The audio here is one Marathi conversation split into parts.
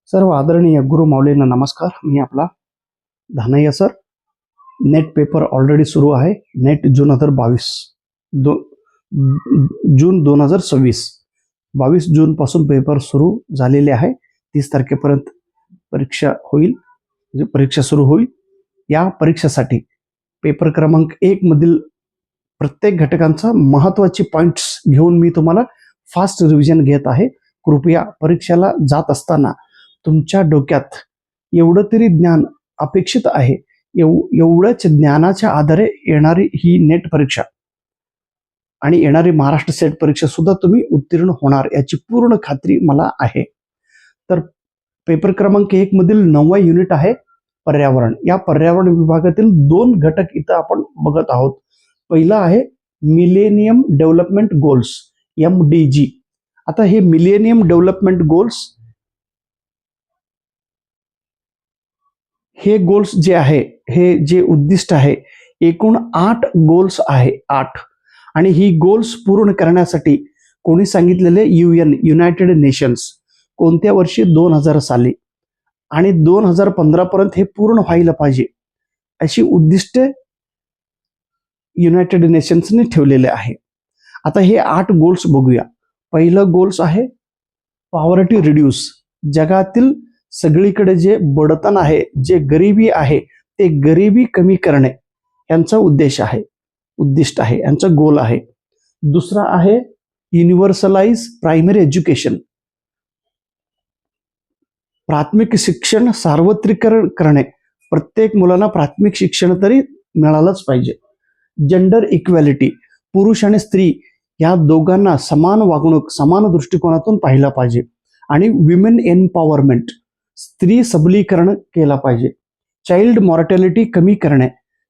सर्व आदरणीय गुरु माऊलींना नमस्कार. मी आपला धानయ్య सर. नेट पेपर ऑलरेडी सुरू आहे. नेट जून 2022 जून 2026 22 जून पासून पेपर सुरू झालेले आहे. 30 तारखेपर्यंत परीक्षा होईल, म्हणजे परीक्षा सुरू होईल. या परीक्षेसाठी पेपर क्रमांक 1 मधील प्रत्येक घटकांचा महत्त्वाचे पॉइंट्स घेऊन मी तुम्हाला फास्ट रिव्हिजन घेत आहे. कृपया परीक्षेला जात असताना तुमच्या डोक्यात एवढं तरी ज्ञान अपेक्षित आहे, एवढ्याच ज्ञानाच्या आधारे येणारी ही नेट परीक्षा आणि येणारी महाराष्ट्र सेट परीक्षा सुद्धा तुम्ही उत्तीर्ण होणार याची पूर्ण खात्री मला आहे. तर पेपर क्रमांक 1 मधील 9वा युनिट आहे पर्यावरण. या पर्यावरण विभागातील 2 घटक इथं आपण बघत आहोत. पहिला आहे मिलेनियम डेव्हलपमेंट गोल्स, MDG. आता हे मिलेनियम डेव्हलपमेंट गोल्स, हे गोल्स जे आहे, हे जे उद्दिष्ट आहे, एकूण 8 गोल्स आहे, 8. आणि ही गोल्स पूर्ण करण्यासाठी कोणी सांगितलेले? United nations. कोणत्या वर्षी? 2000 साली. आणि 2015 पर्यंत हे पूर्ण व्हायला पाहिजे अशी उद्दिष्टे युनायटेड नेशन्सने ठेवलेले आहे. आता हे 8 गोल्स बघूया. पहिलं गोल्स आहे पॉवर्टी रिड्यूस. जगातील सगळीकडे जे बडतन आहे, जे गरिबी आहे, ते गरिबी कमी करणे यांचा उद्दिष्ट आहे, यांचा गोल आहे. दुसरा आहे युनिव्हर्सलाइज प्रायमरी एज्युकेशन. प्राथमिक शिक्षण सार्वत्रिकरण करणे. प्रत्येक मुलांना प्राथमिक शिक्षण तरी मिळालंच पाहिजे. Gender equality. पुरुष आणि स्त्री या दोघांना समान वागणूक, समान दृष्टिकोनातून पाहिला पाहिजे. आणि विमेन एम्पॉवरमेंट. स्त्री सबलीकरण केला पाहिजे. चाइल्ड मॉर्टॅलिटी कमी करणे.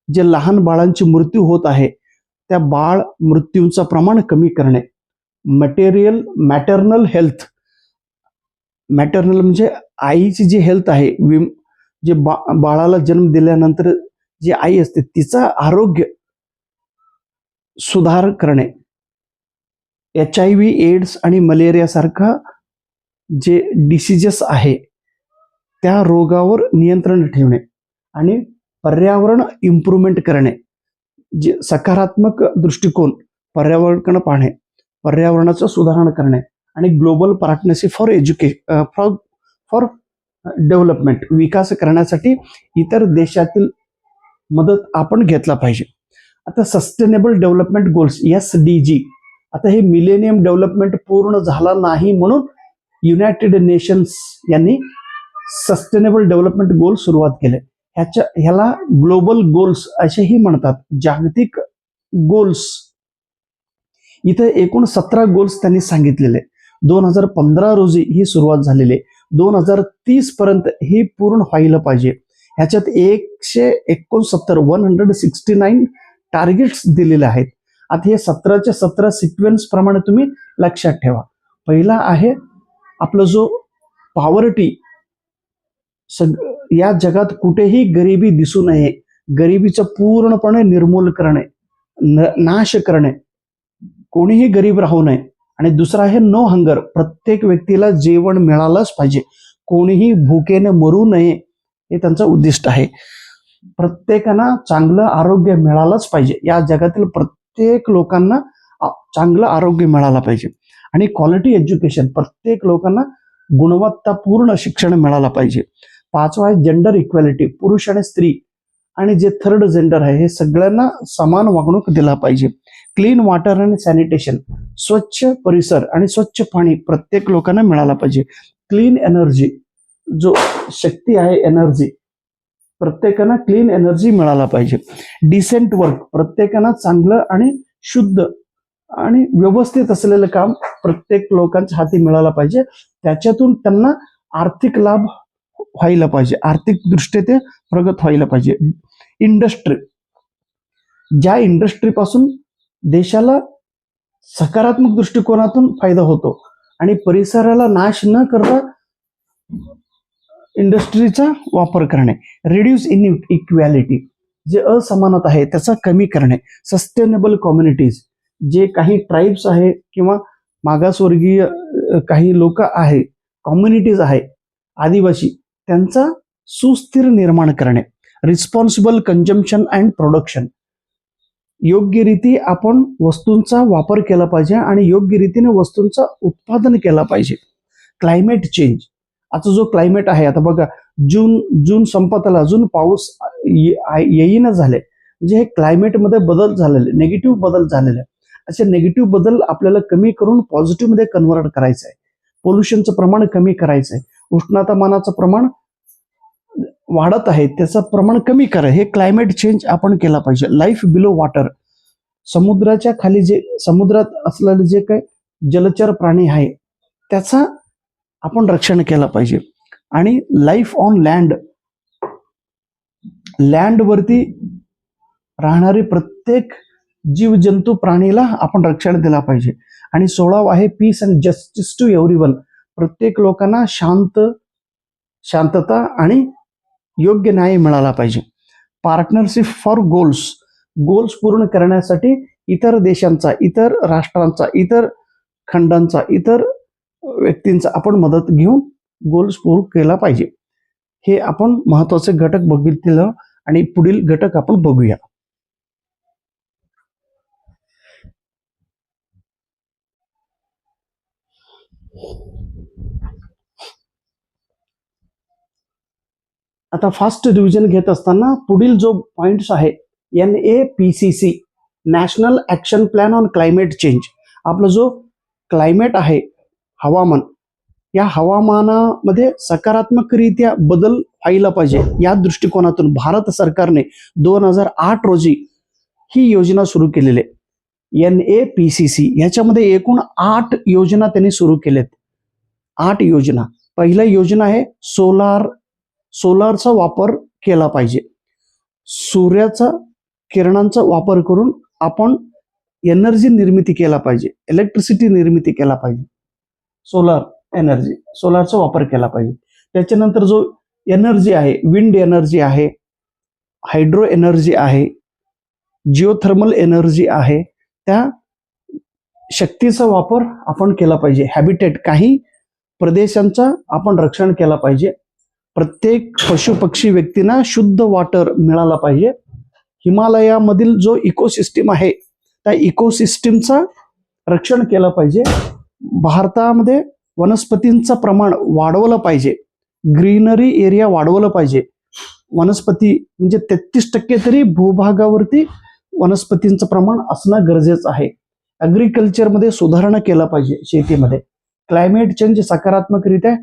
जे लहान बाळांची मृत्यू होत आहे, त्या बाळ मृत्यूंचं प्रमाण कमी करणे. Maternal health. मॅटर्नल म्हणजे आईची जी हेल्थ आहे, जे बाळाला जन्म दिल्यानंतर जी आई असते तिचं आरोग्य सुधार करणे. HIV, एड्स आणि मलेरिया सारखा जे डिसीजेस आहे त्या रोगावर नियंत्रण ठेवणे. आणि पर्यावरण इम्प्रूव्हमेंट करणे. जे सकारात्मक दृष्टिकोन पर्यावरणाकडे पाहणे, पर्यावरणाचं सुधारणा करणे. आणि ग्लोबल पार्टनरशिप फॉर डेव्हलपमेंट. विकास करण्यासाठी इतर देशातील मदत आपण घेतला पाहिजे. आता सस्टेनेबल डेव्हलपमेंट गोल्स, SDG. आता हे मिलेनियम डेव्हलपमेंट पूर्ण झाला नाही म्हणून युनायटेड नेशन्स यांनी सस्टेनेबल डेव्हलपमेंट गोल सुरुवात केले. ह्याला ग्लोबल गोल्स असेही म्हणतात, जागतिक गोल्स. इथे एकूण 17 गोल्स त्यांनी सांगितलेले. 2015 रोजी ही सुरुवात झालेली. 2030 पर्यंत ही पूर्ण व्हायला पाहिजे. ह्याच्यात 169 टार्गेट्स दिलेले आहेत. आता हे 17च्या 17 सिक्वेन्स प्रमाणे तुम्ही लक्षात ठेवा. पहिला आहे आपलं जो पॉवर्टी. या जगात कुठेही गरिबी दिसू नये, गरिबीचं पूर्णपणे निर्मूल करणे, नाश करणे, कोणीही गरीब राहू नये. आणि दुसरा आहे नो हंगर. प्रत्येक व्यक्तीला जेवण मिळालंच पाहिजे, कोणीही भुकेने मरू नये, हे त्यांचं उद्दिष्ट आहे. प्रत्येकांना चांगलं आरोग्य मिळालंच पाहिजे. या जगातील प्रत्येक लोकांना चांगलं आरोग्य मिळालं पाहिजे. आणि क्वालिटी एज्युकेशन. प्रत्येक लोकांना गुणवत्तापूर्ण शिक्षण मिळालं पाहिजे. 5वा आहे जेंडर इक्वॅलिटी. पुरुष आणि स्त्री आणि जे थर्ड जेंडर आहे हे सगळ्यांना समान वागणूक दिला पाहिजे. क्लीन वॉटर आणि सॅनिटेशन. स्वच्छ परिसर आणि स्वच्छ पाणी प्रत्येक लोकांना मिळाला पाहिजे. Clean energy. जो शक्ती आहे, एनर्जी, प्रत्येकांना क्लीन एनर्जी मिळाला पाहिजे. Decent work. प्रत्येकांना चांगलं आणि शुद्ध आणि व्यवस्थित असलेलं काम प्रत्येक लोकांच्या हाती मिळालं पाहिजे. त्याच्यातून त्यांना आर्थिक लाभ व्हायला पाहिजे, आर्थिक दृष्ट्या ते प्रगत व्हायला पाहिजे. इंडस्ट्री. ज्या इंडस्ट्रीपासून देशाला सकारात्मक दृष्टिकोनातून फायदा होतो आणि परिसराला नाश न करता इंडस्ट्रीचा वापर करणे. Reduce inequality. जे असमानता आहे त्याचा कमी करणे. Sustainable communities. जे काही ट्राईब्स आहे किंवा मागासवर्गीय काही लोक आहे, कम्युनिटीज आहे, आदिवासी त्यांचा सुस्थिर निर्माण करणे. रिस्पॉन्सिबल कन्झम्पशन अँड प्रोडक्शन, योग्य रीती आपण वस्तूंचा वापर केला पाहिजे आणि योग्य रीतीने वस्तूंचा उत्पादन केला पाहिजे. क्लायमेट चेंज, आता जो क्लायमेट आहे, आता बघा जून संपत आला, अजून पाऊस येईना झाले, म्हणजे हे क्लायमेटमध्ये बदल झालेले, निगेटिव्ह बदल झालेले. असे निगेटिव्ह बदल आपल्याला कमी करून पॉझिटिव्ह मध्ये कन्व्हर्ट करायचं आहे. पोल्युशनचं प्रमाण कमी करायचं आहे. उष्णतामानाचं प्रमाण वाढत आहे, त्याचं प्रमाण कमी करा. हे क्लायमेट चेंज आपण केला पाहिजे. लाईफ बिलो वॉटर, समुद्राच्या खाली जे समुद्रात असलेले जे काही जलचर प्राणी आहे त्याचा आपण रक्षण केलं पाहिजे. आणि लाईफ ऑन लँड, लँडवरती राहणारी प्रत्येक जीवजंतू प्राणीला आपण रक्षण दिला पाहिजे. आणि 16 आहे peace and justice to everyone, प्रत्येक लोकांना शांतता आणि योग्य न्याय मिळाला पाहिजे. पार्टनरशिप फॉर गोल्स पूर्ण करण्यासाठी इतर देशांचा, इतर राष्ट्रांचा, इतर खंडांचा, इतर व्यक्तींचा आपण मदत घेऊन गोल्स पूर्ण केला पाहिजे. हे आपण महत्वाचे घटक बघितले आणि पुढील घटक आपण बघूया. आता फास्ट डिव्हिजन घेत असताना पुढील जो पॉइंट्स आहे, NAPCC, national action plan on climate change. आपला जो क्लायमेट आहे, हवामान, या हवामानामध्ये सकारात्मकरित्या बदल व्हायला पाहिजे, या दृष्टिकोनातून भारत सरकारने 2008 रोजी ही योजना सुरू केलेली आहे. NAPCC ह्याच्यामध्ये एकूण 8 योजना त्यांनी सुरू केल्यात. 8 योजना. पहिला योजना आहे सोलारचा वापर केला पाहिजे. सूर्याचा किरणांचा वापर करून आपण एनर्जी निर्मिती केला पाहिजे, इलेक्ट्रिसिटी निर्मिती केला पाहिजे. सोलारचा वापर केला पाहिजे. त्याच्यानंतर जो एनर्जी आहे, विंड एनर्जी आहे, हायड्रो एनर्जी आहे, जिओथर्मल एनर्जी आहे, त्या शक्तीचा वापर आपण केला पाहिजे. हॅबिटेट, काही प्रदेशांचा आपण रक्षण केला पाहिजे. प्रत्येक पशु पक्षी व्यक्तींना शुद्ध वॉटर मिळाला पाहिजे. हिमालयामधील जो इकोसिस्टीम आहे त्या इकोसिस्टीमचा रक्षण केलं पाहिजे. भारतामध्ये वनस्पतींचं प्रमाण वाढवलं पाहिजे, ग्रीनरी एरिया वाढवलं पाहिजे. वनस्पती म्हणजे 33% तरी भूभागावरती वनस्पतींचं प्रमाण असणं गरजेचं आहे. ऍग्रिकल्चरमध्ये सुधारणा केला पाहिजे, शेतीमध्ये. क्लायमेट चेंज सकारात्मकरित्या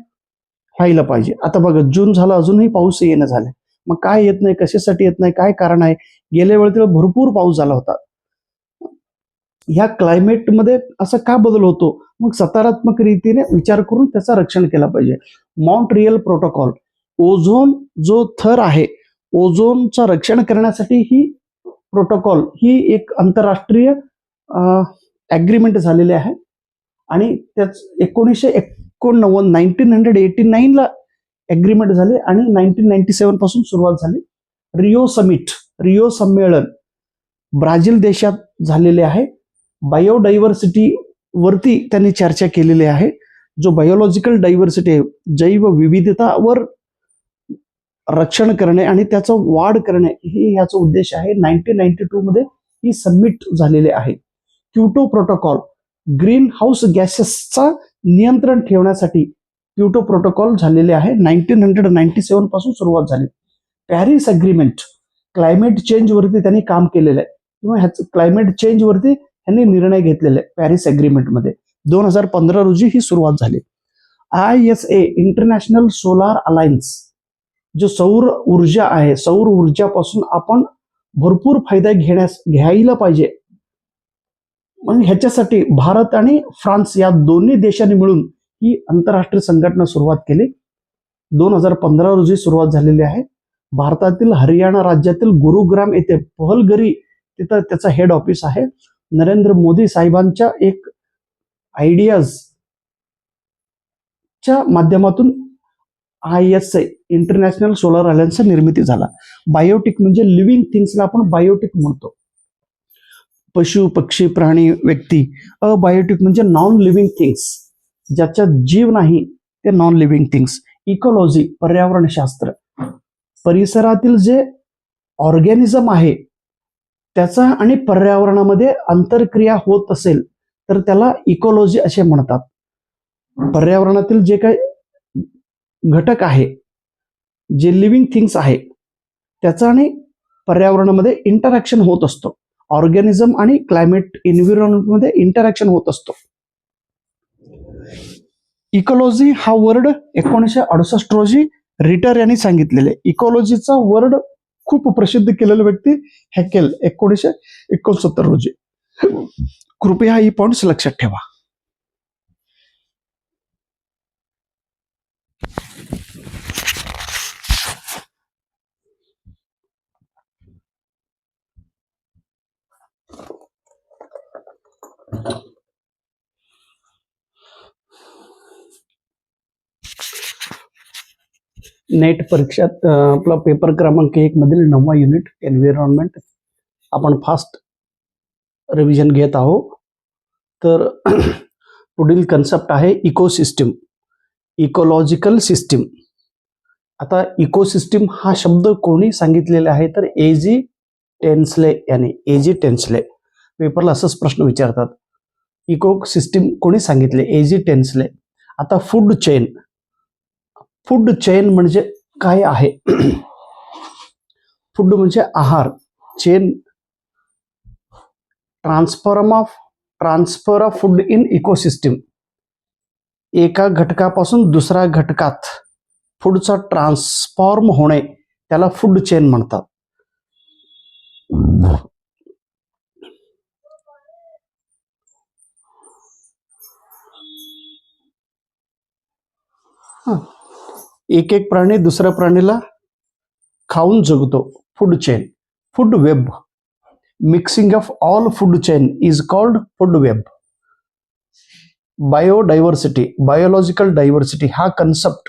व्हायला पाहिजे. आता बघा जून झाला, अजूनही पाऊस येणं झालाय. मग काय येत नाही, कशासाठी येत नाही, काय कारण आहे? गेल्या वेळेला भरपूर पाऊस झाला होता. ह्या क्लायमेटमध्ये असं का बदल होतो? मग सकारात्मक रीतीने विचार करून त्याचं रक्षण केलं पाहिजे. मॉन्ट्रियल प्रोटोकॉल, ओझोन जो थर आहे, ओझोनचं रक्षण करण्यासाठी ही प्रोटोकॉल, ही एक आंतरराष्ट्रीय ऍग्रीमेंट झालेली आहे. आणि त्याच 1989 ला ऍग्रीमेंट झाले आणि 1997 पासून सुरुवात झाली. रिओ संमेलन ब्राझील देशात झालेले आहे. बायोडायव्हर्सिटी वरती त्यांनी चर्चा केलेली आहे. जो बायोलॉजिकल डायव्हर्सिटी आहे, जैव विविधतावर रक्षण करणे आणि त्याचं वाढ करणे, हे याचा उद्देश आहे. 1992 मध्ये ही सबमिट झालेले आहे. क्योटो प्रोटोकॉल, ग्रीन हाऊस गॅसेसचा नियंत्रण ठेवण्यासाठी क्योटो प्रोटोकॉल झालेले आहे. 1997 पासून सुरुवात झाली. पॅरिस अग्रीमेंट, क्लायमेट चेंज वरती त्यांनी काम केलेलं आहे, किंवा ह्याचं क्लायमेट चेंज वरती त्यांनी निर्णय घेतलेले आहे. पॅरिस अग्रीमेंटमध्ये 2015 रोजी ही सुरुवात झाली. ISA, इंटरनॅशनल सोलार अलायन्स, जो सौर ऊर्जा आहे, सौर ऊर्जापासून आपण भरपूर फायदा घ्यायला पाहिजे. मग ह्याच्यासाठी भारत आणि फ्रान्स या दोन्ही देशांनी मिळून ही आंतरराष्ट्रीय संघटना सुरुवात केली. 2015 रोजी सुरुवात झालेली आहे. भारतातील हरियाणा राज्यातील गुरुग्राम येथे पहलगरी, तिथं त्याचा हेड ऑफिस आहे. नरेंद्र मोदी साहेबांच्या एक आयडियाजच्या माध्यमातून ISA, इंटरनॅशनल सोलर अलायन्सचा निर्मिती झाला. बायोटिक म्हणजे लिव्हिंग थिंग्सला आपण बायोटिक म्हणतो. पशु पक्षी प्राणी व्यक्ती. अबायोटिक म्हणजे नॉन लिव्हिंग थिंग्स, ज्याच्यात जीव नाही ते नॉन लिव्हिंग थिंग्स. इकॉलॉजी पर्यावरणशास्त्र, परिसरातील जे ऑर्गॅनिझम आहे त्याचा आणि पर्यावरणामध्ये आंतरक्रिया होत असेल तर त्याला इकॉलॉजी असे म्हणतात. पर्यावरणातील जे काही घटक आहे, जे लिव्हिंग थिंग्स आहे, त्याचा आणि पर्यावरणामध्ये इंटरॅक्शन होत असतो. ऑर्गॅनिझम आणि क्लायमेट एन्व्हायरमेंटमध्ये इंटरॅक्शन होत असतो. इकॉलॉजी हा वर्ड 1968 रोजी रिटर यांनी सांगितलेले. इकॉलॉजीचा वर्ड खूप प्रसिद्ध केलेला व्यक्ती हॅकेल 1969 रोजी. कृपया ही पॉइंट्स लक्षात ठेवा. नेट परीक्षात आपला पेपर क्रमांक 1 मधील 9वा युनिट एन्व्हायरमेंट आपण फास्ट रिव्हिजन घेत आहोत. तर पुढील कन्सेप्ट आहे इकोसिस्टीम, इकोलॉजिकल सिस्टीम. आता इकोसिस्टीम हा शब्द कोणी सांगितलेला आहे तर एजी टेन्सले यांनी. एजी टेन्सले पेपरला असंच प्रश्न विचारतात, इकोसिस्टीम कोणी सांगितले? एजी टेन्सले. आता फूड चेन, फूड चेन म्हणजे काय आहे? फूड म्हणजे आहार, chain transfer of food in ecosystem. एका घटकापासून दुसऱ्या घटकात फूडचा ट्रान्सफॉर्म होणे त्याला फूड चेन म्हणतात. एक एक प्राणी दुसऱ्या प्राणीला खाऊन जगतो. Food chain. Food web, mixing of all food chain is called food web. Biodiversity, biological diversity हा कन्सेप्ट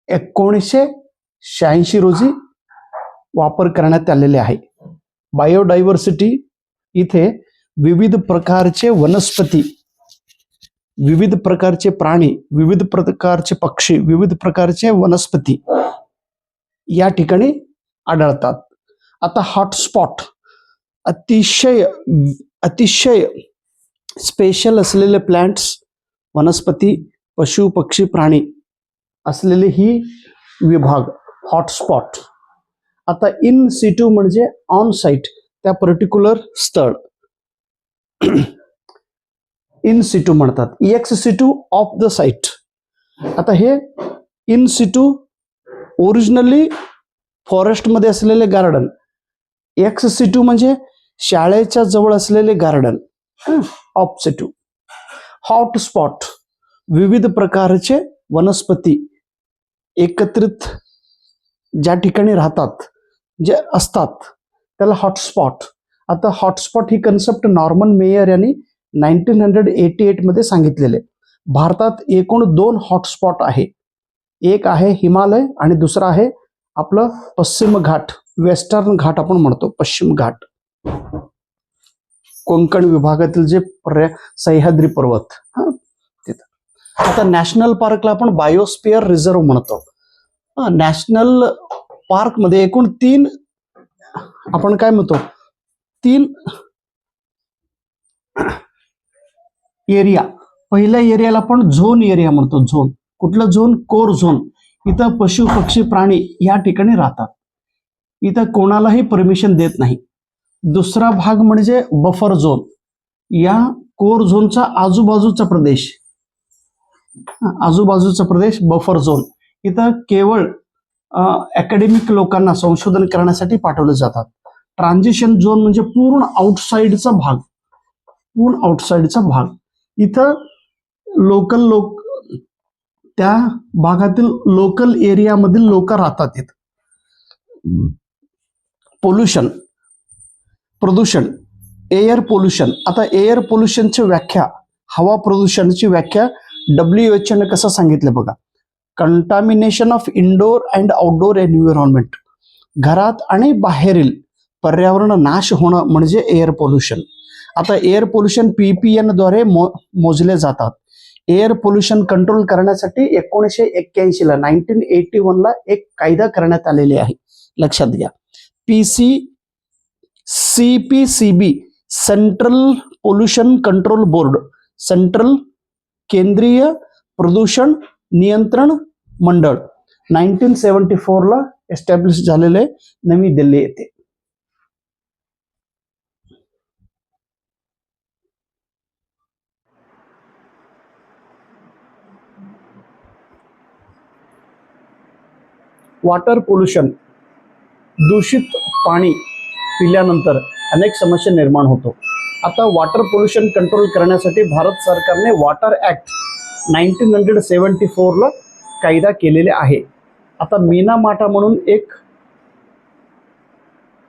1986 रोजी वापर करण्यात आलेले आहे. बायोडायव्हर्सिटी इथे विविध प्रकारचे वनस्पती, विविध प्रकारचे प्राणी, विविध प्रकारचे पक्षी, विविध प्रकारचे वनस्पती या ठिकाणी आढळतात. आता हॉटस्पॉट, अतिशय स्पेशल असलेले प्लांट्स, वनस्पती, पशु पक्षी प्राणी असलेले ही विभाग हॉटस्पॉट. आता इन सिटू म्हणजे ऑन साइट, त्या पर्टिक्युलर स्थळ इन सिटू म्हणतात. Ex situ of the site. आता हे इन सिटू ओरिजिनली फॉरेस्टमध्ये असलेले गार्डन. एक्स सिटू म्हणजे शाळेच्या जवळ असलेले गार्डन. ऑफ सिटू. हॉटस्पॉट विविध प्रकारचे वनस्पती एकत्रित ज्या ठिकाणी राहतात, जे असतात त्याला हॉटस्पॉट. आता हॉटस्पॉट ही कन्सेप्ट नॉर्मन मेयर यांनी 1988 मध्ये सांगितलेले. भारतात एकूण 2 हॉटस्पॉट आहे. एक आहे हिमालय आणि दुसरा आहे आपलं पश्चिम घाट, वेस्टर्न घाट आपण म्हणतो, पश्चिम घाट. कोकण विभागातील जे सह्याद्री पर्वत तिथं. आता नॅशनल पार्कला आपण बायोस्फिअर रिझर्व म्हणतो. नॅशनल पार्क मध्ये एकूण 3 आपण काय म्हणतो, 3 एरिया. पहिल्या एरियाला आपण झोन एरिया म्हणतो. झोन कुठलं? Zone, core zone. इथं पशु पक्षी प्राणी या ठिकाणी राहतात. इथं कोणालाही परमिशन देत नाही. दुसरा भाग म्हणजे बफर झोन. या कोर झोनचा आजूबाजूचा प्रदेश, बफर झोन. इथं केवळ अकॅडमिक लोकांना संशोधन करण्यासाठी पाठवले जातात. ट्रान्झिशन झोन म्हणजे पूर्ण आउटसाइडचा भाग. इथं लोकल लोक, त्या भागातील लोकल एरियामधील लोक राहतात. इथं प्रदूषण, एअर पोल्युशन. आता एअर पोल्युशनची व्याख्या, हवा प्रदूषणाची व्याख्या WHO ने कसं सांगितलं बघा. Contamination of indoor and outdoor environment, घरात आणि बाहेरील पर्यावरण नाश होणं म्हणजे एअर पोल्युशन. आता एअर पोल्युशन PPN द्वारे मोजले जातात. एअर पोल्युशन कंट्रोल करण्यासाठी 1981 ला 1981 ला एक कायदा करण्यात आलेले आहे, लक्षात घ्या. CPCB central pollution control board, central केंद्रीय प्रदूषण नियंत्रण मंडळ 1974 ला एस्टॅब्लिश झालेले, नवी दिल्ली येथे. वॉटर पोल्युशन, दूषित पाणी पिल्यानंतर अनेक समस्या निर्माण होतो. आता वॉटर पोल्युशन कंट्रोल करण्यासाठी भारत सरकारने वॉटर ऍक्ट 1974 ला कायदा केलेले आहे. आता मिनामाटा म्हणून एक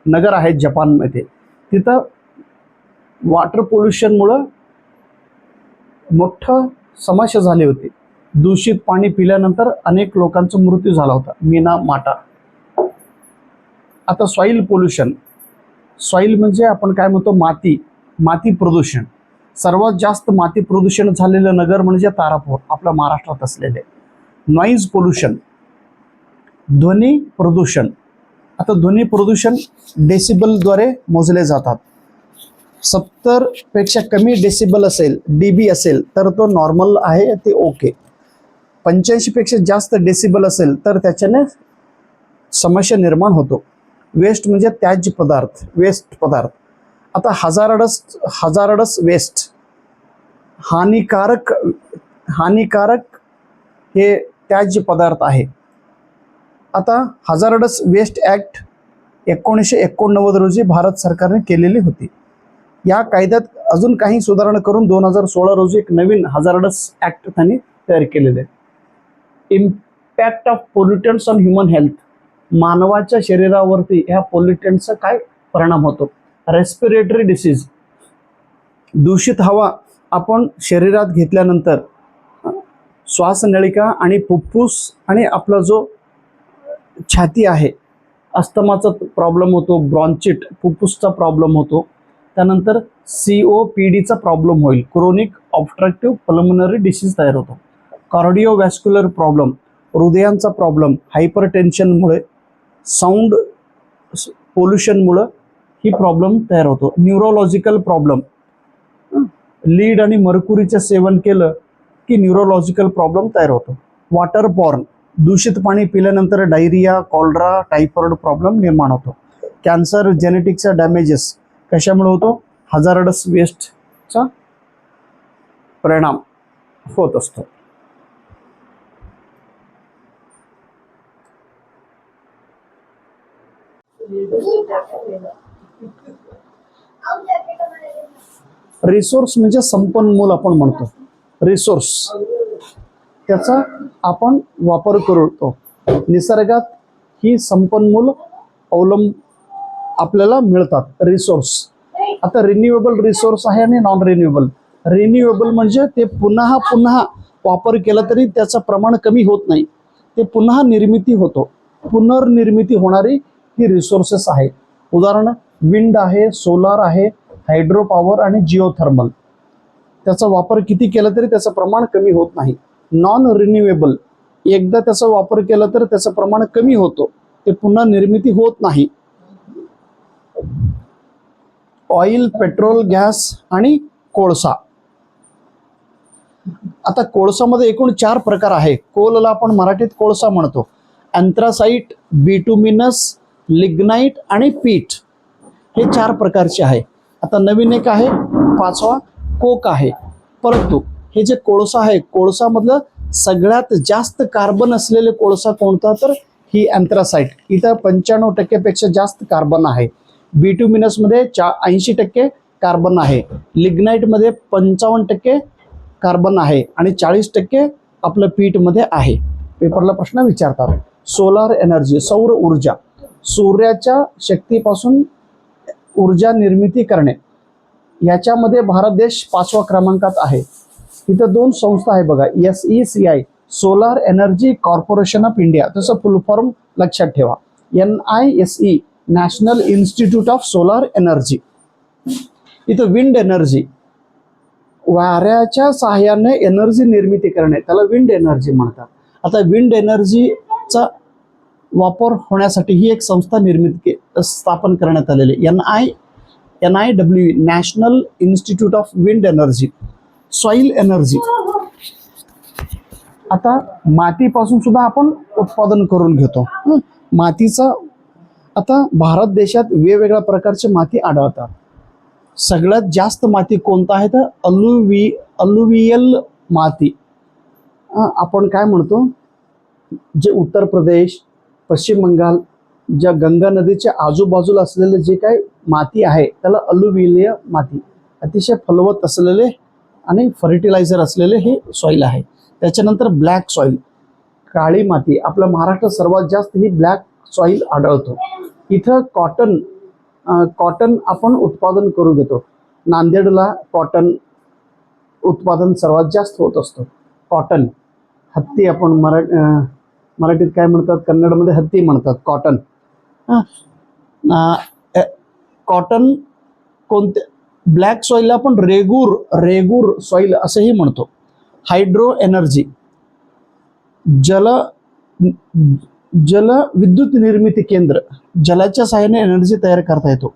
नगर आहे जपानमध्ये, तिथं वॉटर पोल्युशनमुळं मोठं समस्या झाली होती. दूषित पाणी पिल्यानंतर अनेक लोकांचा मृत्यू झाला होता, मिनामाटा. आता सॉइल पोल्युशन, सॉइल म्हणजे आपण काय म्हणतो, माती प्रदूषण. सर्वात जास्त माती प्रदूषण झालेलं नगर म्हणजे तारापूर, आपल्या महाराष्ट्रात असलेले. नॉईज पोल्युशन, ध्वनी प्रदूषण. आता ध्वनी प्रदूषण डेसिबलद्वारे मोजले जातात. 70 पेक्षा कमी डेसिबल असेल, डीबी असेल तर तो नॉर्मल आहे, ते ओके. 85 पेक्षा जास्त डेसिबल असेल तर त्याच्याने समस्या निर्माण होतो. वेस्ट म्हणजे त्याज्य पदार्थ, वेस्ट पदार्थ. आता हजारडस वेस्ट, हानिकारक हे त्याज्य पदार्थ आहे. आता हजारडस वेस्ट ऍक्ट 1989 रोजी भारत सरकारने केलेली होती. या कायद्यात अजून काही सुधारणा करून 2016 रोजी एक नवीन हजारडस ऍक्ट त्यांनी तयार केलेले आहे. Impact of pollutants on human health, मानवाच्या शरीरावरती ह्या पोल्युटंटचा काय परिणाम होतो. रेस्पिरेटरी डिसीज, दूषित हवा आपण शरीरात घेतल्यानंतर श्वासनलिका आणि फुफ्फुस आणि आपला जो छाती आहे, अस्थमाचा प्रॉब्लेम होतो, ब्रॉन्चिट फुफ्फुसचा प्रॉब्लेम होतो. त्यानंतर COPDचा प्रॉब्लेम होईल, क्रोनिक ऑब्स्ट्रक्टिव्ह पल्मोनरी डिसीज तयार होतो. कार्डिओवॅस्क्युलर प्रॉब्लेम, हृदयांचा प्रॉब्लेम, हायपरटेन्शनमुळे, साऊंड पोल्युशनमुळे ही प्रॉब्लेम तयार होतो. न्यूरोलॉजिकल प्रॉब्लेम, लीड आणि मर्क्युरीचे सेवन केलं की न्यूरोलॉजिकल प्रॉब्लेम तयार होतो. वॉटर बॉर्न, दूषित पाणी पिल्यानंतर डायरिया, कॉलरा, टायफॉइड प्रॉब्लेम निर्माण होतो. कॅन्सर, जेनेटिक्सचा डॅमेजेस कशामुळे होतो, हजारडस वेस्टचा परिणाम होत असतो. रिसोर्स म्हणजे संपन्मूल आपण म्हणतो, रिसोर्स, त्याचा आपण वापर करतो. निसर्गात ही संपन्मूल आपल्याला मिळतात, रिसोर्स. आता रिन्युएबल रिसोर्स आहे आणि नॉन रिन्युएबल. रिन्युएबल म्हणजे ते पुन्हा वापर केला तरी त्याचं प्रमाण कमी होत नाही, ते पुन्हा निर्मिती होतो, पुनर्निर्मिती होणारी ही रिसोर्सेस आहे. उदाहरण विंड आहे, सोलार आहे, हायड्रो पॉवर आणि जिओथर्मल. त्याचा वापर किती केला तरी त्याचं प्रमाण कमी होत नाही. नॉन रिन्युएबल, एकदा त्याचा वापर केला तर त्याचं प्रमाण कमी होतो, ते पुन्हा निर्मिती होत नाही. ऑइल, पेट्रोल, गॅस आणि कोळसा. आता कोळसामध्ये एकूण 4 प्रकार आहे. कोलला आपण मराठीत कोळसा म्हणतो. अँथ्रासाइट, बिटुमिनस, लिग्नाइट आणि पीठ, हे 4 प्रकारचे आहे. आता नवीन एक आहे, 5वा कोक आहे. परंतु हे जे कोळसा आहे, कोळसामधलं सगळ्यात जास्त कार्बन असलेले कोळसा कोणता, तर ही अँथ्रासाइट. इथं 95% पेक्षा जास्त कार्बन आहे. बिटुमिनसमध्ये 80% कार्बन आहे. लिग्नाइटमध्ये 55% कार्बन आहे आणि 40% आपलं पीठमध्ये आहे. पेपरला प्रश्न विचारतात. सोलार एनर्जी, सौर ऊर्जा, सूर्याच्या शक्तीपासून ऊर्जा निर्मिती करणे, याच्यामध्ये भारत देश 5व्या क्रमांकात आहे. इथं 2 संस्था आहे बघा, SECI, solar energy corporation of India, तसं फुल फॉर्म लक्षात ठेवा. NISE, national institute of solar energy. इथं विंड एनर्जी, वाऱ्याच्या सहाय्याने एनर्जी निर्मिती करणे, त्याला विंड एनर्जी म्हणतात. आता विंड एनर्जीचा वापर होण्यासाठी ही एक संस्था स्थापन करण्यात आलेली NIWE, national institute of wind energy. Soil energy, आता मातीपासून सुद्धा आपण उत्पादन करून घेतो. मातीचा आता भारत देशात वेगवेगळ्या प्रकारचे माती आढळतात. सगळ्यात जास्त माती कोणता आहे तर अलुवियल माती. आपण काय म्हणतो, जे उत्तर प्रदेश, पश्चिम बंगाल, ज्या गंगा नदीच्या आजूबाजूला असलेले जे काही माती आहे त्याला अलुवियल माती. अतिशय फलवत असलेले आणि फर्टिलायझर असलेले हे सॉइल आहे. त्याच्यानंतर ब्लॅक सॉइल, काळी माती. आपल्या महाराष्ट्रात सर्वात जास्त ही ब्लॅक सॉइल आढळतो. इथं कॉटन आपण उत्पादन करून घेतो. नांदेडला कॉटन उत्पादन सर्वात जास्त होत असतो. कॉटन, हत्ती आपण मराठीत काय म्हणतात, कन्नडमध्ये हत्ती म्हणतात, कॉटन. कॉटन कोणते, ब्लॅक सॉइलला आपण रेगूर सॉइल असंही म्हणतो. हायड्रो एनर्जी, जलविद्युत निर्मिती केंद्र, जलाच्या सहाय्याने एनर्जी तयार करता येतो.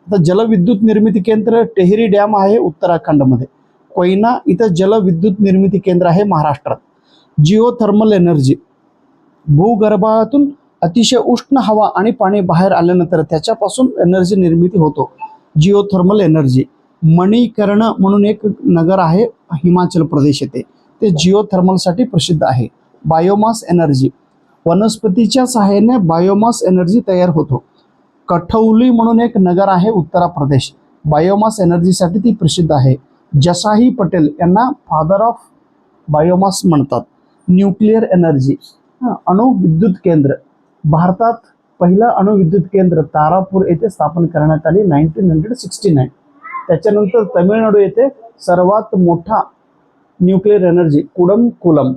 आता जलविद्युत निर्मिती केंद्र टेहरी डॅम आहे उत्तराखंडमध्ये. कोयना इथं जलविद्युत निर्मिती केंद्र आहे महाराष्ट्रात. जिओथर्मल एनर्जी, भूगर्भातून अतिशय उष्ण हवा आणि पाणी बाहेर आल्यानंतर त्याच्यापासून एनर्जी निर्मिती होतो. Geothermal energy. मणिकर्ण म्हणून एक नगर आहे हिमाचल प्रदेश येथे, ते जिओथर्मलसाठी प्रसिद्ध आहे. बायोमास एनर्जी, वनस्पतीच्या सहाय्याने बायोमास एनर्जी तयार होतो. कठौली म्हणून एक नगर आहे उत्तर प्रदेश, बायोमास एनर्जीसाठी ती प्रसिद्ध आहे. जसाही पटेल यांना फादर ऑफ बायोमास म्हणतात. न्यूक्लिअर एनर्जी, अणुविद्युत केंद्र. भारतात पहिलं अणुविद्युत केंद्र तारापूर येथे स्थापन करण्यात आले 1969. त्याच्यानंतर तमिळनाडू येथे सर्वात मोठा न्यूक्लिअर एनर्जी कुडमकुलम,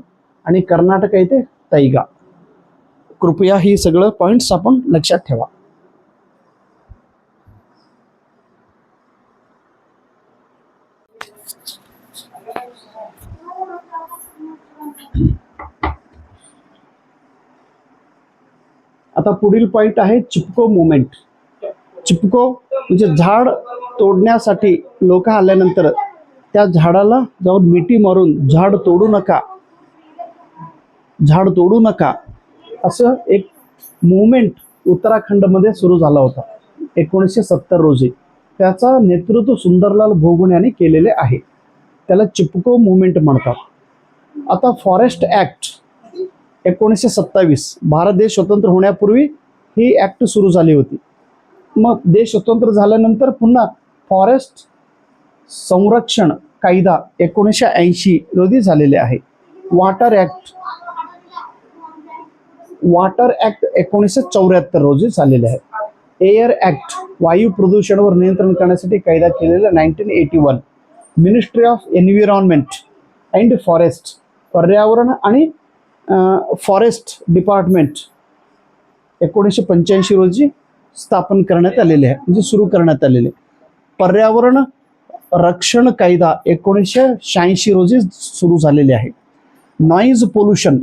आणि कर्नाटक येथे तैगा. कृपया ही सगळं पॉइंट्स आपण लक्षात ठेवा. आता पुढील पॉइंट आहे चिपको मुवमेंट. चिपको म्हणजे झाड तोडण्यासाठी लोक आल्यानंतर त्या झाडाला जाऊन मिठी मारून झाड तोडू नका असं एक मुवमेंट उत्तराखंडमध्ये सुरू झाला होता 1970 रोजी. त्याचा नेतृत्व सुंदरलाल भोगुण यांनी केलेले आहे. त्याला चिपको मुवमेंट म्हणतात. आता फॉरेस्ट ॲक्ट 1927, भारत देश स्वतंत्र होण्यापूर्वी ही ॲक्ट सुरू झाली होती. मग देश स्वतंत्र झाल्यानंतर पुन्हा फॉरेस्ट संरक्षण कायदा 1980 रोजी झालेले आहे. वॉटर ॲक्ट 1974 रोजी झालेले आहे. एअर ॲक्ट, वायू प्रदूषणावर नियंत्रण करण्यासाठी कायदा केलेला 1981. Ministry of environment and forest, पर्यावरण आणि फॉरेस्ट डिपार्टमेंट 1985 रोजी स्थापन करण्यात आलेले आहे, म्हणजे सुरू करण्यात आलेले. पर्यावरण रक्षण कायदा 1986 रोजी सुरू झालेले आहे. नॉईज पोल्युशन,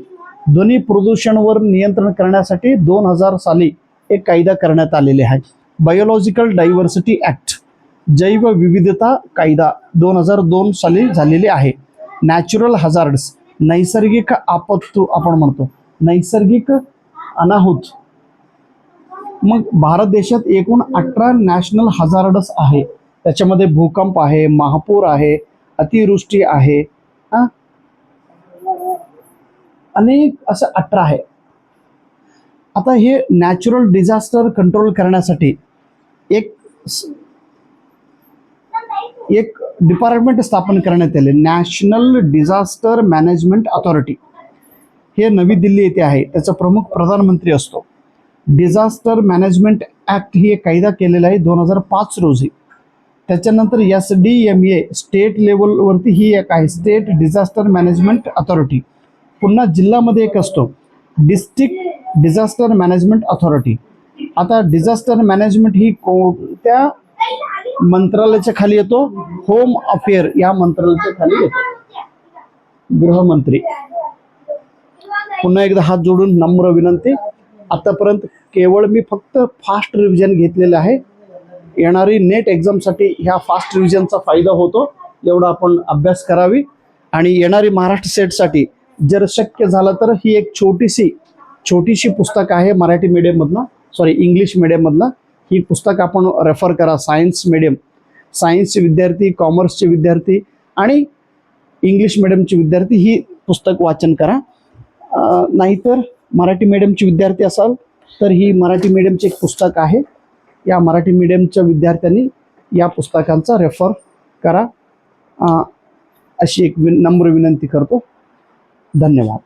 ध्वनी प्रदूषणावर नियंत्रण करण्यासाठी 2000 साली एक कायदा करण्यात आलेले आहे. बायोलॉजिकल डायव्हर्सिटी ॲक्ट, जैवविविधता कायदा 2002 साली झालेले आहे. नॅचरल हजार्ड्स, नैसर्गिक आपत्ती आपण म्हणतो, नैसर्गिक अनाहुत. मग भारत देशात एकूण 18 नॅशनल हजार्ड्स आहे. त्याच्यामध्ये भूकंप आहे, महापूर आहे, अतिवृष्टी आहे, अनेक असं 18 आहे. आता हे नॅचरल डिझास्टर कंट्रोल करण्यासाठी एक डिपार्टमेंट स्थापन करण्यात आले, नॅशनल डिझास्टर मॅनेजमेंट अथॉरिटी. हे नवी दिल्ली येथे आहे. त्याचा प्रमुख प्रधानमंत्री असतो. डिझास्टर मॅनेजमेंट ॲक्ट ही एक कायदा केलेला आहे 2005 रोजी. त्याच्यानंतर SDMA स्टेट लेवलवरती ही एक आहे, स्टेट डिझास्टर मॅनेजमेंट अथॉरिटी. पुन्हा जिल्ह्यामध्ये एक असतो, डिस्ट्रिक्ट डिझास्टर मॅनेजमेंट अथॉरिटी. आता डिझास्टर मॅनेजमेंट ही कोणत्या मंत्रालयाच्या खाली येतो, होम अफेअर या मंत्रालयाच्या खाली येतो, गृहमंत्री. पुन्हा एकदा हात जोडून नम्र विनंती, आतापर्यंत केवळ मी फक्त फास्ट रिव्हिजन घेतलेलं आहे. येणारी नेट एक्झामसाठी ह्या फास्ट रिव्हिजनचा फायदा होतो, एवढा आपण अभ्यास करावी. आणि येणारी महाराष्ट्र सेटसाठी जर शक्य झालं तर ही एक छोटीशी पुस्तक आहे मराठी मीडियममधनं, इंग्लिश मीडियममधलं. ही पुस्तक आपण रेफर करा. सायन्सचे विद्यार्थी, कॉमर्सचे विद्यार्थी आणि इंग्लिश मीडियमचे विद्यार्थी ही पुस्तक वाचन करा. नाहीतर मराठी मीडियमचे विद्यार्थी असाल तर ही मराठी मीडियमचे एक पुस्तक आहे. या मराठी मीडियमच्या विद्यार्थ्यांनी या पुस्तकांचा रेफर करा, अशी एक नम्र विनंती करतो. धन्यवाद.